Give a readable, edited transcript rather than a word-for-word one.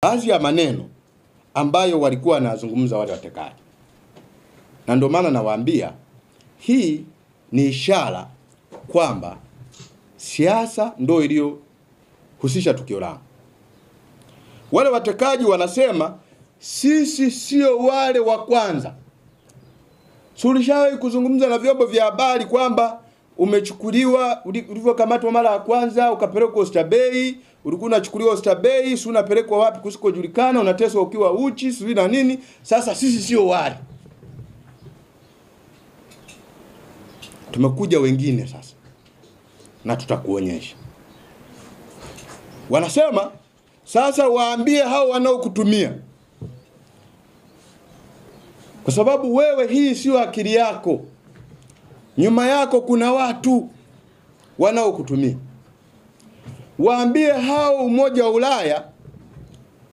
Baadhi ya maneno ambayo walikuwa wanazungumza wale watekaji. Na ndio maana nawaambia hii ni ishara kwamba siasa ndio iliyohusisha tukio langu. Wale watekaji wanasema sisi sio wale wa kwanza. Tulishawahi kuzungumza na vyombo vya habari kwamba umechukuliwa, ulivyokamatwa mara ya kwanza ukapelekwa Oysterbay, ulikuwa unachukuliwa Oysterbay, si unapelekwa wapi kusikojulikana, unateswa ukiwa uchi, sivyo na nini. Sasa sisi sio wale. Tumekuja wengine sasa na tutakuonyesha. Wanasema sasa waambie hao wanaokutumia, kwa sababu wewe hii sio akili yako, nyuma yako kuna watu wanaokutumia. Waambie hao Umoja wa Ulaya